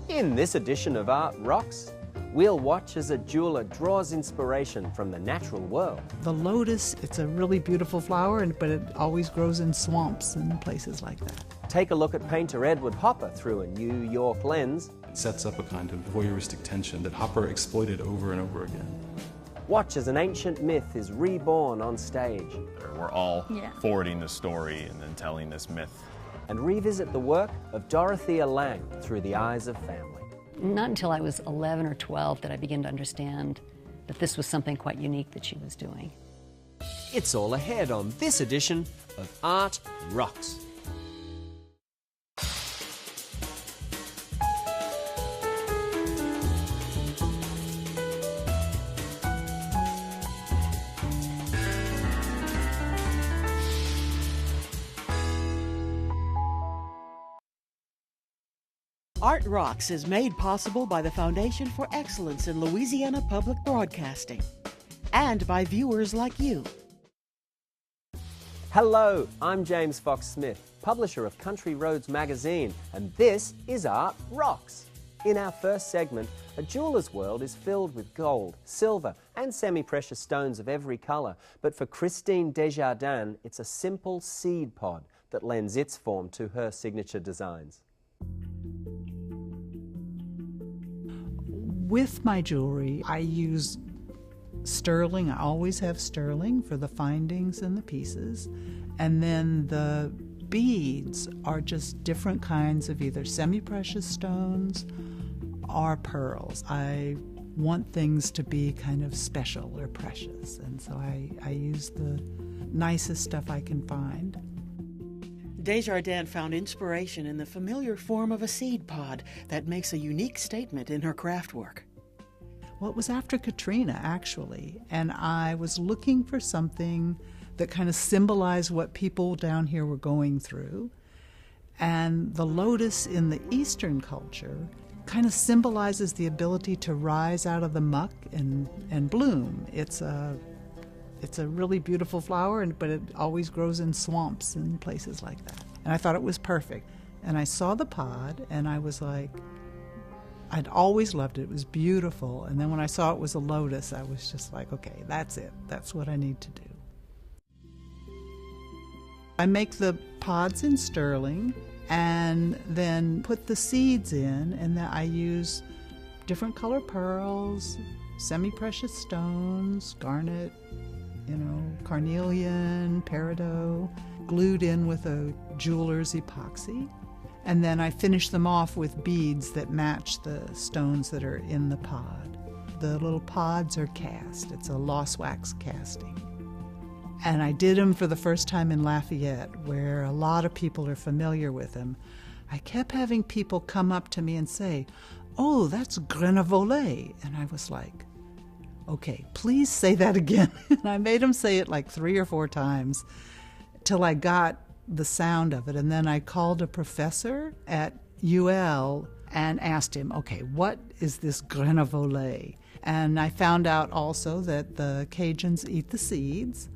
In this edition of Art Rocks, we'll watch as a jeweler draws inspiration from the natural world. The lotus, it's a really beautiful flower, but it always grows in swamps and places like that. Take a look at painter Edward Hopper through a New York lens. It sets up a kind of voyeuristic tension that Hopper exploited over and over again. Watch as an ancient myth is reborn on stage. We're all forwarding the story and then telling this myth. And revisit the work of Dorothea Lange through the eyes of family. Not until I was 11 or 12 did I begin to understand that this was something quite unique that she was doing. It's all ahead on this edition of Art Rocks. Art Rocks is made possible by the Foundation for Excellence in Louisiana Public Broadcasting and by viewers like you. Hello, I'm James Fox Smith, publisher of Country Roads magazine, and this is Art Rocks. In our first segment, a jeweler's world is filled with gold, silver, and semi-precious stones of every color. But for Christine DesJardins, it's a simple seed pod that lends its form to her signature designs. With my jewelry, I use sterling. I always have sterling for the findings and the pieces. And then the beads are just different kinds of either semi-precious stones or pearls. I want things to be kind of special or precious. And so I use the nicest stuff I can find. DesJardins found inspiration in the familiar form of a seed pod that makes a unique statement in her craft work. Well, it was after Katrina, actually, and I was looking for something that kind of symbolized what people down here were going through. And the lotus in the Eastern culture kind of symbolizes the ability to rise out of the muck and bloom. It's a really beautiful flower, but it always grows in swamps and places like that. And I thought it was perfect. And I saw the pod, and I was like, I'd always loved it. It was beautiful. And then when I saw it was a lotus, I was just like, okay, that's it. That's what I need to do. I make the pods in sterling and then put the seeds in, and then I use different color pearls, semi-precious stones, garnet, carnelian, peridot, glued in with a jeweler's epoxy. And then I finish them off with beads that match the stones that are in the pod. The little pods are cast. It's a lost wax casting. And I did them for the first time in Lafayette, where a lot of people are familiar with them. I kept having people come up to me and say, "Oh, that's Grenoble." And I was like, okay, please say that again. And I made him say it like 3 or 4 times till I got the sound of it. And then I called a professor at UL and asked him, okay, what is this Grenoble? And I found out also that the Cajuns eat the seeds.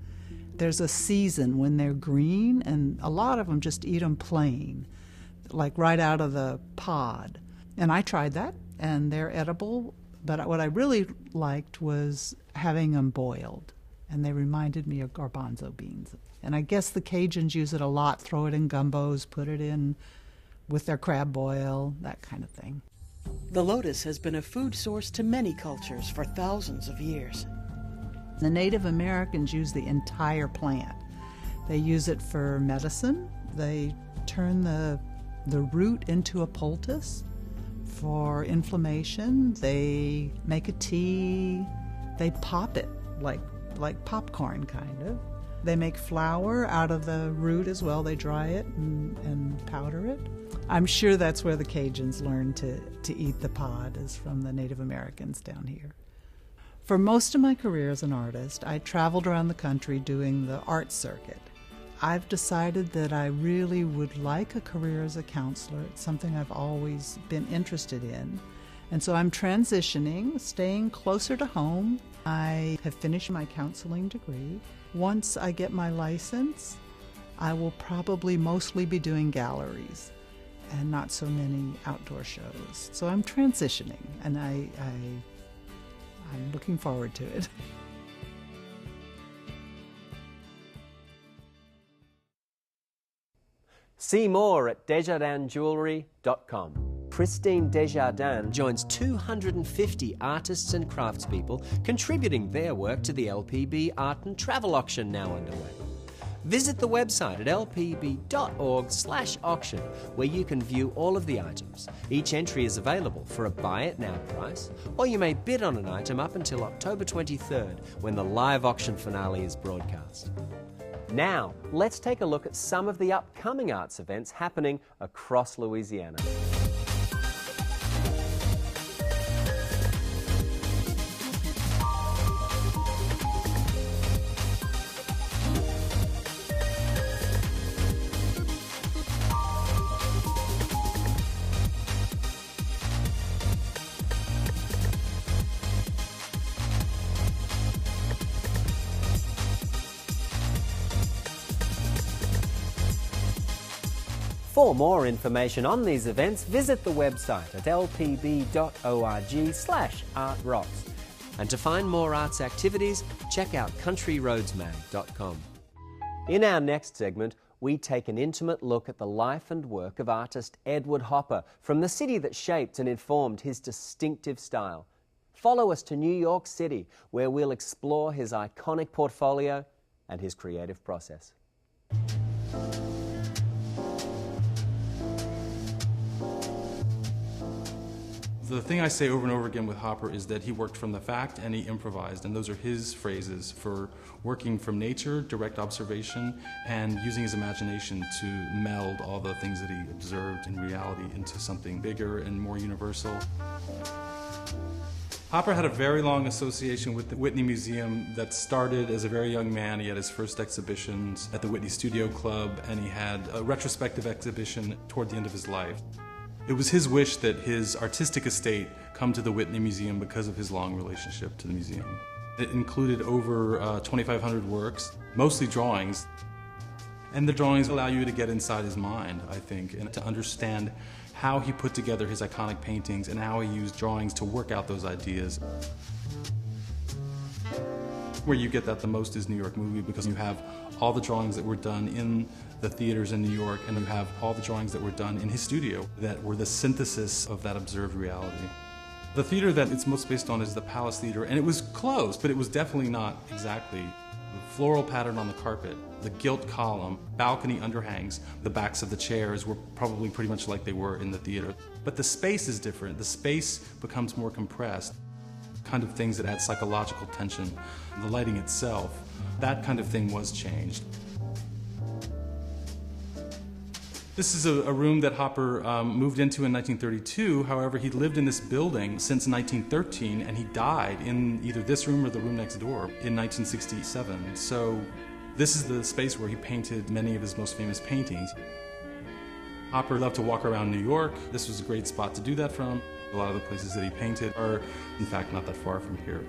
There's a season when they're green, and a lot of them just eat them plain, like right out of the pod. And I tried that, and they're edible. But what I really liked was having them boiled, and they reminded me of garbanzo beans. And I guess the Cajuns use it a lot, throw it in gumbos, put it in with their crab boil, that kind of thing. The lotus has been a food source to many cultures for thousands of years. The Native Americans use the entire plant. They use it for medicine. They turn the root into a poultice for inflammation. They make a tea. They pop it like popcorn, kind of. They make flour out of the root as well. They dry it and powder it. I'm sure that's where the Cajuns learned to eat the pod, is from the Native Americans down here. For most of my career as an artist, I traveled around the country doing the art circuit. I've decided that I really would like a career as a counselor. It's something I've always been interested in. And so I'm transitioning, staying closer to home. I have finished my counseling degree. Once I get my license, I will probably mostly be doing galleries. and not so many outdoor shows. So I'm transitioning, and I'm looking forward to it. See more at desjardinsjewelry.com. Christine DesJardins joins 250 artists and craftspeople contributing their work to the LPB Art and Travel Auction now underway. Visit the website at lpb.org/auction, where you can view all of the items. Each entry is available for a buy-it-now price, or you may bid on an item up until October 23rd, when the live auction finale is broadcast. Now, let's take a look at some of the upcoming arts events happening across Louisiana. For more information on these events, visit the website at lpb.org/artrocks. And to find more arts activities, check out countryroadsmag.com. In our next segment, we take an intimate look at the life and work of artist Edward Hopper from the city that shaped and informed his distinctive style. Follow us to New York City, where we'll explore his iconic portfolio and his creative process. The thing I say over and over again with Hopper is that he worked from the fact and he improvised, and those are his phrases for working from nature, direct observation, and using his imagination to meld all the things that he observed in reality into something bigger and more universal. Hopper had a very long association with the Whitney Museum that started as a very young man. He had his first exhibitions at the Whitney Studio Club, and he had a retrospective exhibition toward the end of his life. It was his wish that his artistic estate come to the Whitney Museum because of his long relationship to the museum. It included over 2,500 works, mostly drawings. And the drawings allow you to get inside his mind, I think, and to understand how he put together his iconic paintings and how he used drawings to work out those ideas. Where you get that the most is New York Movie, because you have all the drawings that were done in the theaters in New York, and you have all the drawings that were done in his studio that were the synthesis of that observed reality. The theater that it's most based on is the Palace Theater, and it was closed, but it was definitely not exactly. The floral pattern on the carpet, the gilt column, balcony underhangs, the backs of the chairs were probably pretty much like they were in the theater. But the space is different. The space becomes more compressed. Kind of things that add psychological tension. The lighting itself, that kind of thing was changed. This is a room that Hopper moved into in 1932. However, he lived in this building since 1913, and he died in either this room or the room next door in 1967. So this is the space where he painted many of his most famous paintings. Hopper loved to walk around New York. This was a great spot to do that from. A lot of the places that he painted are, in fact, not that far from here.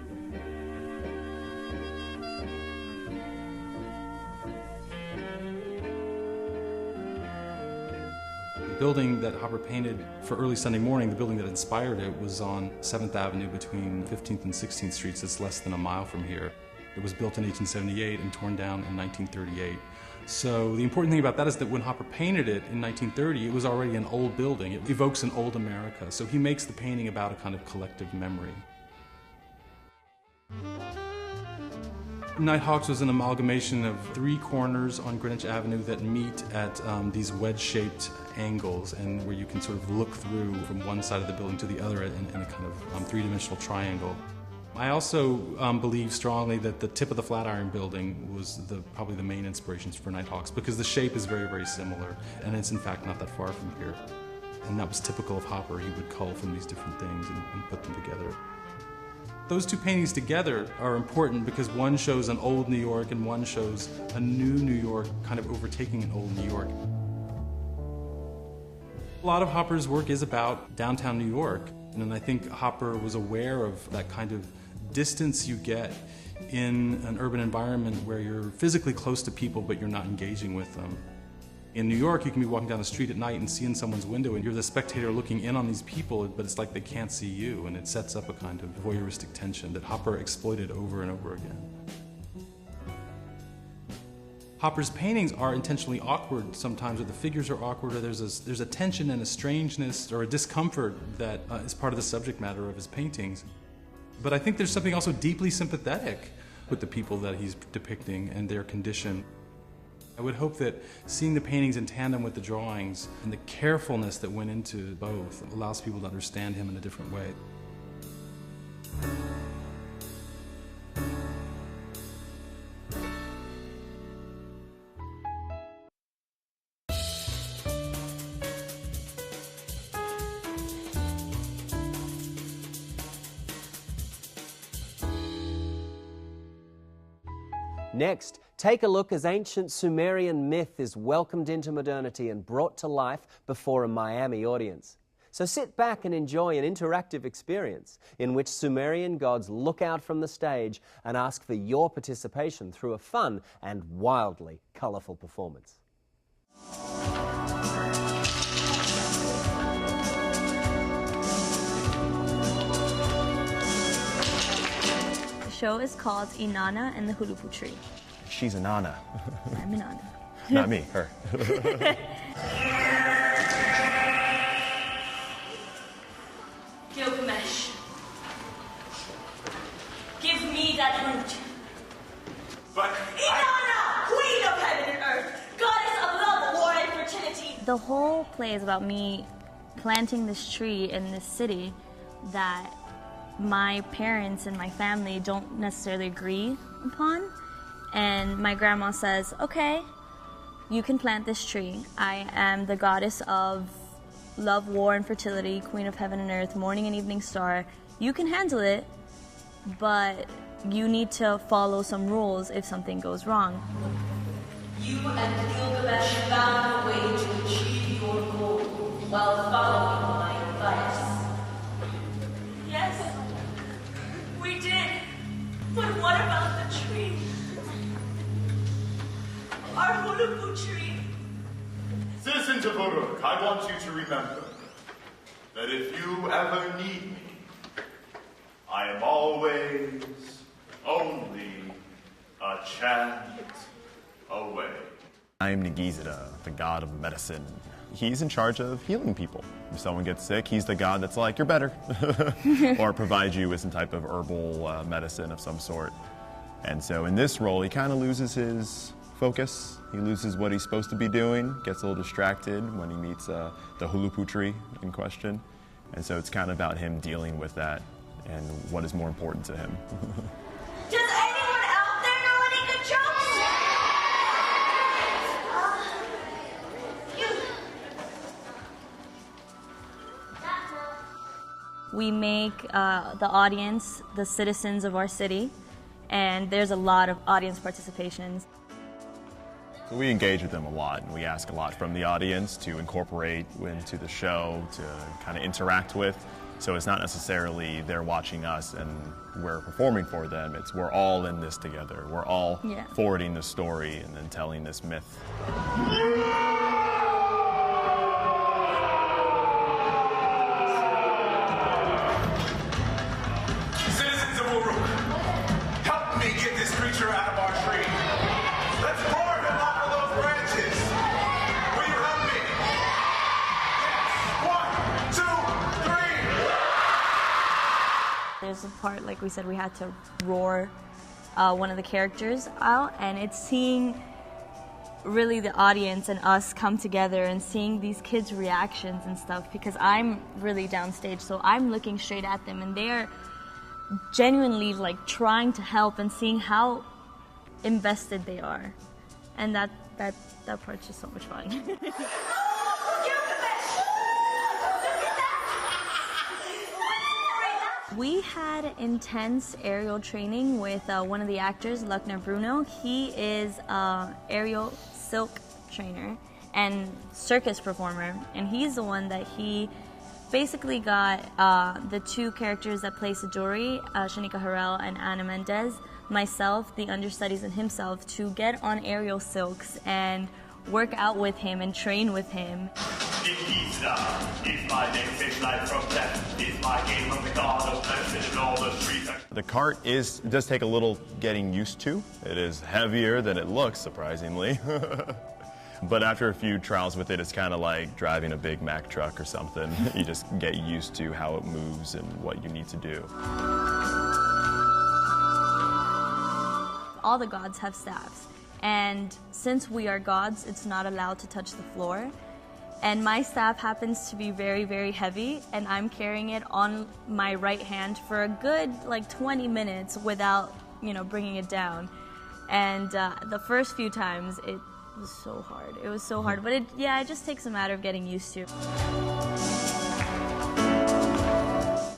The building that Hopper painted for Early Sunday Morning, the building that inspired it, was on 7th Avenue between 15th and 16th Streets. It's less than a mile from here. It was built in 1878 and torn down in 1938. So the important thing about that is that when Hopper painted it in 1930, it was already an old building. It evokes an old America. So he makes the painting about a kind of collective memory. Nighthawks was an amalgamation of 3 corners on Greenwich Avenue that meet at these wedge-shaped angles, and where you can sort of look through from one side of the building to the other in a kind of three-dimensional triangle. I also believe strongly that the tip of the Flatiron Building was probably the main inspirations for Nighthawks, because the shape is very, very similar, and it's in fact not that far from here. And that was typical of Hopper. He would cull from these different things and put them together. Those 2 paintings together are important because one shows an old New York and one shows a new New York kind of overtaking an old New York. A lot of Hopper's work is about downtown New York, and I think Hopper was aware of that kind of distance you get in an urban environment where you're physically close to people but you're not engaging with them. In New York, you can be walking down the street at night and see in someone's window, and you're the spectator looking in on these people, but it's like they can't see you, and it sets up a kind of voyeuristic tension that Hopper exploited over and over again. Hopper's paintings are intentionally awkward sometimes, or the figures are awkward, or there's a tension and a strangeness or a discomfort that is part of the subject matter of his paintings. But I think there's something also deeply sympathetic with the people that he's depicting and their condition. I would hope that seeing the paintings in tandem with the drawings and the carefulness that went into both allows people to understand him in a different way. Next, take a look as ancient Sumerian myth is welcomed into modernity and brought to life before a Miami audience. So sit back and enjoy an interactive experience in which Sumerian gods look out from the stage and ask for your participation through a fun and wildly colourful performance. The show is called Inanna and the Hulupu Tree. She's Inanna. I'm Inanna. Not me, her. Gilgamesh, give me that root. But Inanna, queen of heaven and earth, goddess of love, war, and fertility. The whole play is about me planting this tree in this city that my parents and my family don't necessarily agree upon. And my grandma says, okay, you can plant this tree. I am the goddess of love, war, and fertility, queen of heaven and earth, morning and evening star. You can handle it, but you need to follow some rules if something goes wrong. You and Gilgamesh found a way to achieve your goal while following my advice. Yes, we did. But what about the tree? Our Hulupu tree. citizens of Uruk, I want you to remember that if you ever need me, I am always only a chant away. I am Nagizida, the god of medicine. He's in charge of healing people. If someone gets sick, he's the god that's like, you're better. Or provides you with some type of herbal medicine of some sort. And so in this role, he kind of loses his focus. He loses what he's supposed to be doing, gets a little distracted when he meets the Hulupu tree in question. And so it's kind of about him dealing with that and what is more important to him. Does anyone out there know any good jokes? We make the audience the citizens of our city, and there's a lot of audience participations. So we engage with them a lot, and we ask a lot from the audience to incorporate into the show, to kind of interact with. So it's not necessarily they're watching us and we're performing for them. It's we're all in this together. We're all forwarding the story and then telling this myth. Citizens of Uruk, help me get this creature out of our tree. Let's roar him off of those branches. Will you help me? Yes. 1, 2, 3. There's a part, like we said, we had to roar one of the characters out, and it's seeing really the audience and us come together and seeing these kids' reactions and stuff, because I'm really downstage, so I'm looking straight at them, and they're genuinely like trying to help and seeing how invested they are, and that part's just so much fun. We had intense aerial training with one of the actors, Luckner Bruno. He is an aerial silk trainer and circus performer, and he's the one that he basically got the two characters that play Siduri, Shanika Harrell and Anna Mendez, myself, the understudies, and himself to get on aerial silks and work out with him and train with him. The cart does take a little getting used to. It is heavier than it looks, surprisingly. But after a few trials with it, it's kind of like driving a big Mack truck or something. You just get used to how it moves and what you need to do. All the gods have staffs, and since we are gods, it's not allowed to touch the floor. And my staff happens to be very, very heavy, and I'm carrying it on my right hand for a good, 20 minutes without, bringing it down. And the first few times, it was so hard. It was so hard, but it just takes a matter of getting used to.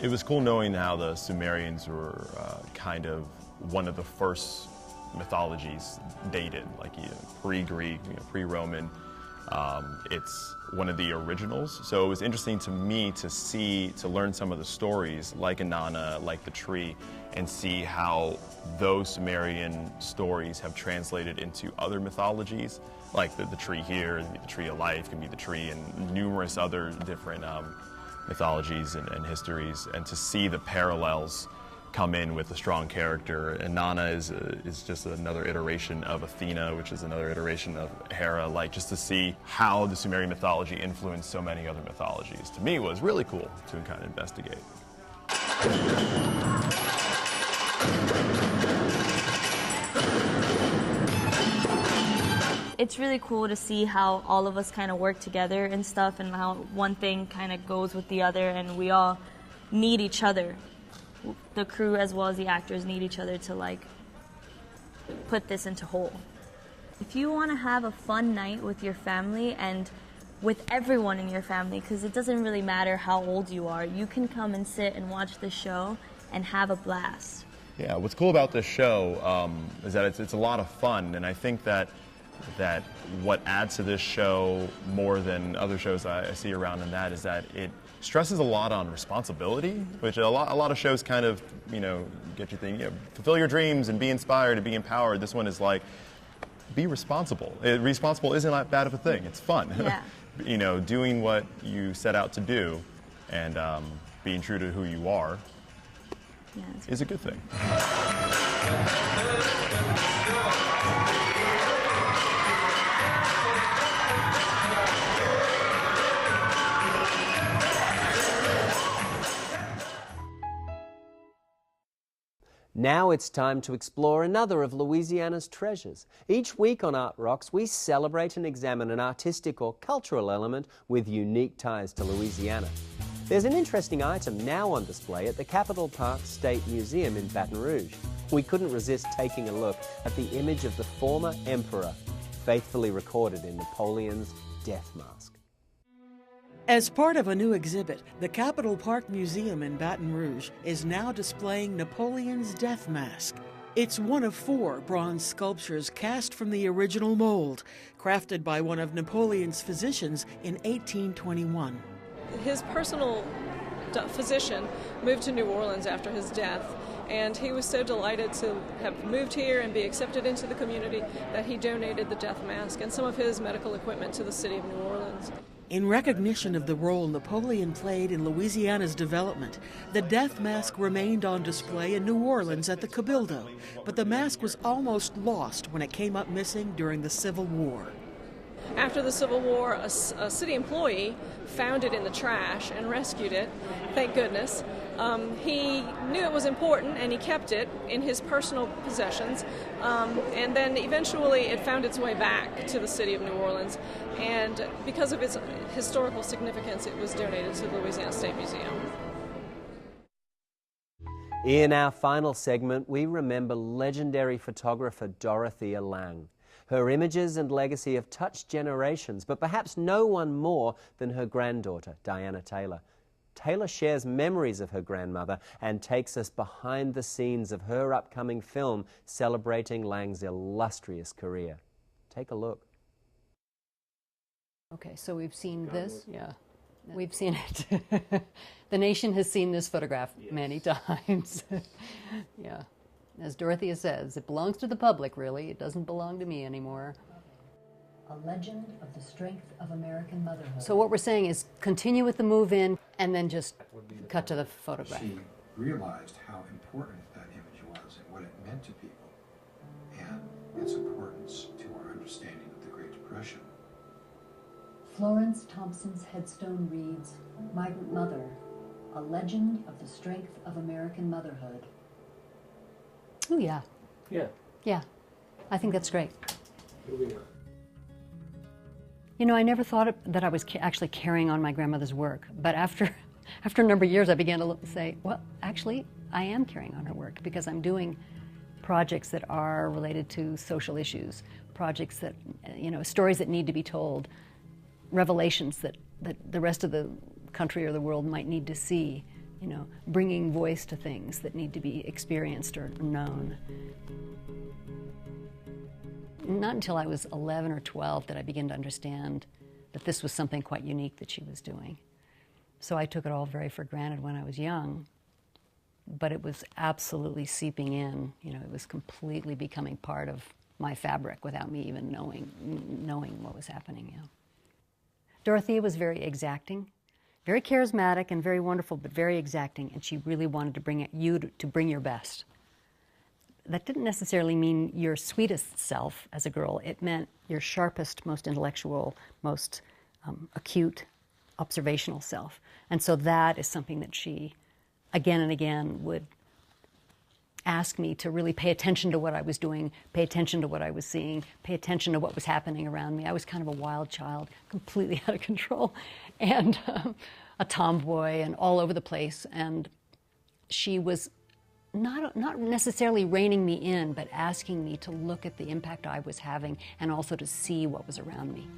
It was cool knowing how the Sumerians were kind of one of the first mythologies dated, pre-Greek, pre-Roman. It's one of the originals, so it was interesting to me to learn some of the stories, like Inanna, like the tree, and see how those Sumerian stories have translated into other mythologies, like the tree here, the tree of life can be the tree in numerous other different mythologies and histories, and to see the parallels come in with a strong character. Inanna is just another iteration of Athena, which is another iteration of Hera, just to see how the Sumerian mythology influenced so many other mythologies. To me, was really cool to kind of investigate. It's really cool to see how all of us kind of work together and stuff, and how one thing kind of goes with the other, and we all need each other. The crew as well as the actors need each other to put this into whole. If you want to have a fun night with your family and with everyone in your family, because it doesn't really matter how old you are, you can come and sit and watch the show and have a blast. Yeah, what's cool about this show is that it's a lot of fun, and I think that what adds to this show more than other shows I see around in that is that it stresses a lot on responsibility, which a lot of shows kind of, get you thinking, fulfill your dreams and be inspired and be empowered. This one is be responsible. Responsible isn't that bad of a thing. It's fun. Yeah. Doing what you set out to do and being true to who you are is a good thing. Now it's time to explore another of Louisiana's treasures. Each week on Art Rocks, we celebrate and examine an artistic or cultural element with unique ties to Louisiana. There's an interesting item now on display at the Capitol Park State Museum in Baton Rouge. We couldn't resist taking a look at the image of the former emperor, faithfully recorded in Napoleon's death mask. As part of a new exhibit, the Capitol Park Museum in Baton Rouge is now displaying Napoleon's death mask. It's one of 4 bronze sculptures cast from the original mold, crafted by one of Napoleon's physicians in 1821. His personal physician moved to New Orleans after his death, and he was so delighted to have moved here and be accepted into the community that he donated the death mask and some of his medical equipment to the city of New Orleans. In recognition of the role Napoleon played in Louisiana's development, the death mask remained on display in New Orleans at the Cabildo, but the mask was almost lost when it came up missing during the Civil War. After the Civil War, a city employee found it in the trash and rescued it, thank goodness. He knew it was important and he kept it in his personal possessions, and then eventually it found its way back to the city of New Orleans, and because of its historical significance it was donated to the Louisiana State Museum. In our final segment, we remember legendary photographer Dorothea Lange. Her images and legacy have touched generations, but perhaps no one more than her granddaughter, Diana Taylor. Taylor shares memories of her grandmother and takes us behind the scenes of her upcoming film celebrating Lange's illustrious career. Take a look. Okay, so we've seen this. Yeah, we've seen it. The nation has seen this photograph many times. Yeah. As Dorothea says, it belongs to the public, really. It doesn't belong to me anymore. A legend of the strength of American motherhood. So what we're saying is continue with the move-in and then just cut to the photograph. She realized how important that image was and what it meant to people and its importance to our understanding of the Great Depression. Florence Thompson's headstone reads, Migrant Mother, a legend of the strength of American motherhood. Oh, yeah. Yeah. Yeah. I think that's great. Moving on. You know, I never thought that I was actually carrying on my grandmother's work, but after a number of years, I began to say, well, actually, I am carrying on her work because I'm doing projects that are related to social issues, projects that, you know, stories that need to be told, revelations that the rest of the country or the world might need to see, you know, bringing voice to things that need to be experienced or known. Not until I was 11 or 12 did I begin to understand that this was something quite unique that she was doing. So I took it all very for granted when I was young, but it was absolutely seeping in. You know, it was completely becoming part of my fabric without me even knowing what was happening. You know. Dorothea was very exacting, very charismatic and very wonderful, but very exacting, and she really wanted to bring you to bring your best. That didn't necessarily mean your sweetest self as a girl. It meant your sharpest, most intellectual, most acute, observational self. And so that is something that she, again and again, would ask me to really pay attention to what I was doing, pay attention to what I was seeing, pay attention to what was happening around me. I was kind of a wild child, completely out of control, and a tomboy and all over the place. And she was not necessarily reining me in, but asking me to look at the impact I was having and also to see what was around me.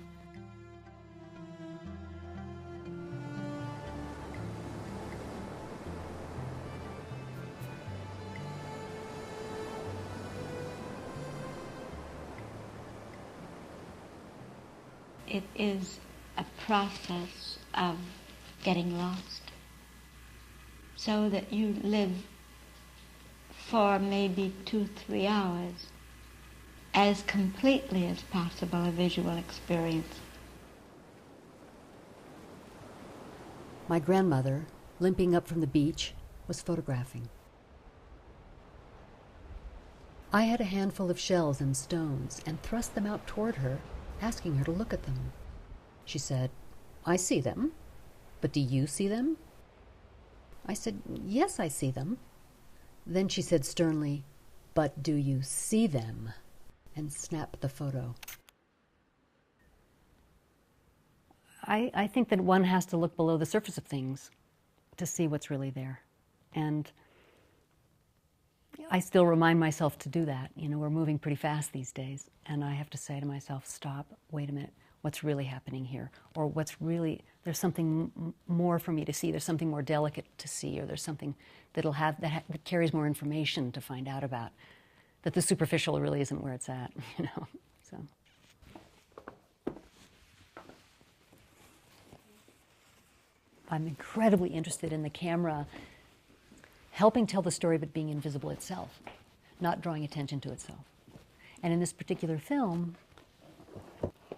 It is a process of getting lost, so that you live for maybe 2-3 hours as completely as possible a visual experience. My grandmother, limping up from the beach, was photographing. I had a handful of shells and stones and thrust them out toward her, asking her to look at them. She said, I see them, but do you see them? I said, yes, I see them. Then she said sternly, but do you see them? And snapped the photo. I think that one has to look below the surface of things to see what's really there. And I still remind myself to do that. You know, we're moving pretty fast these days, and I have to say to myself, stop, wait a minute, what's really happening here? Or what's really, there's something more for me to see, there's something more delicate to see, or there's something that carries more information to find out about, that the superficial really isn't where it's at, you know, so. I'm incredibly interested in the camera helping tell the story but being invisible itself, not drawing attention to itself. And in this particular film,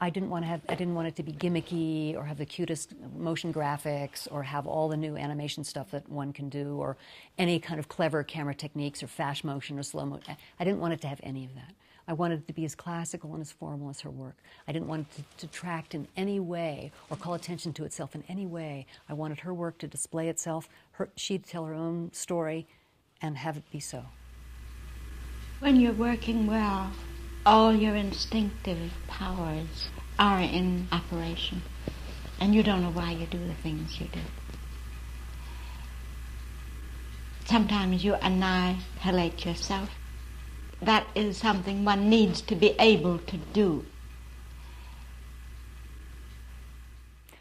I didn't want it to be gimmicky or have the cutest motion graphics or have all the new animation stuff that one can do or any kind of clever camera techniques or fast motion or slow motion. I didn't want it to have any of that. I wanted it to be as classical and as formal as her work. I didn't want it to detract in any way or call attention to itself in any way. I wanted her work to display itself, she'd tell her own story, and have it be so. When you're working well, all your instinctive powers are in operation, and you don't know why you do the things you do. Sometimes you annihilate yourself. That is something one needs to be able to do.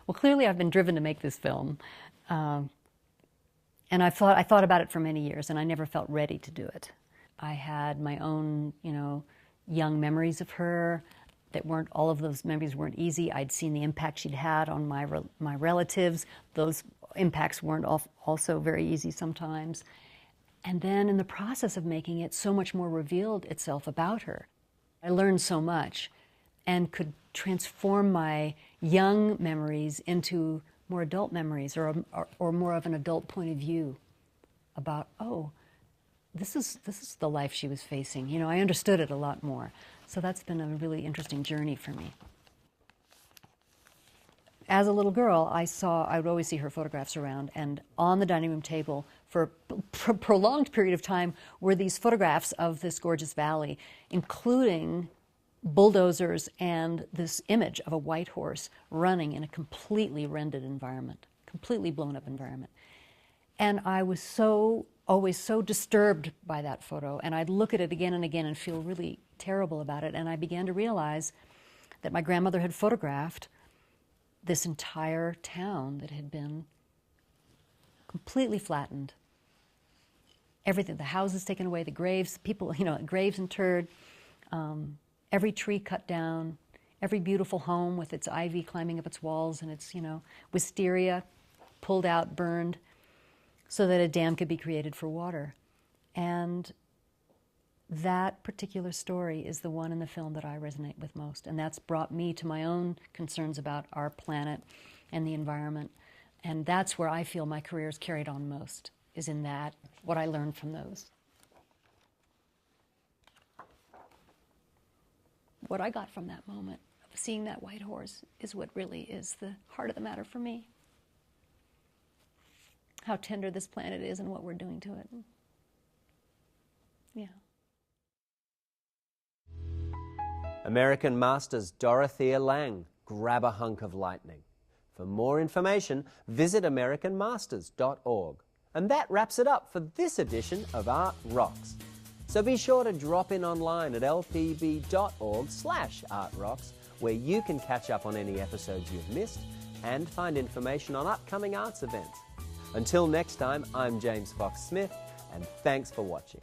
Well, clearly I've been driven to make this film, and I thought about it for many years, and I never felt ready to do it. I had my own, you know, young memories of her that weren't, all of those memories weren't easy. I'd seen the impact she'd had on my relatives. Those impacts weren't also very easy sometimes. And then in the process of making it, so much more revealed itself about her. I learned so much. and could transform my young memories into more adult memories, or more of an adult point of view about, oh, this is the life she was facing. You know, I understood it a lot more. So that's been a really interesting journey for me. As a little girl, I would always see her photographs around, and on the dining room table for a prolonged period of time were these photographs of this gorgeous valley, including bulldozers and this image of a white horse running in a completely rendered environment, completely blown up environment. And I was always so disturbed by that photo, and I'd look at it again and again and feel really terrible about it. And I began to realize that my grandmother had photographed this entire town that had been completely flattened. Everything, the houses taken away, the graves, people, you know, graves interred, every tree cut down, every beautiful home with its ivy climbing up its walls and its, you know, wisteria pulled out, burned, so that a dam could be created for water. And that particular story is the one in the film that I resonate with most. And that's brought me to my own concerns about our planet and the environment. And that's where I feel my career is carried on most, is in that, what I learned from those. What I got from that moment of seeing that white horse is what really is the heart of the matter for me. How tender this planet is and what we're doing to it. Yeah. American Masters Dorothea Lange, Grab a Hunk of Lightning. For more information, visit AmericanMasters.org. And that wraps it up for this edition of Art Rocks. So be sure to drop in online at lpb.org/artrocks, where you can catch up on any episodes you've missed and find information on upcoming arts events. Until next time, I'm James Fox Smith, and thanks for watching.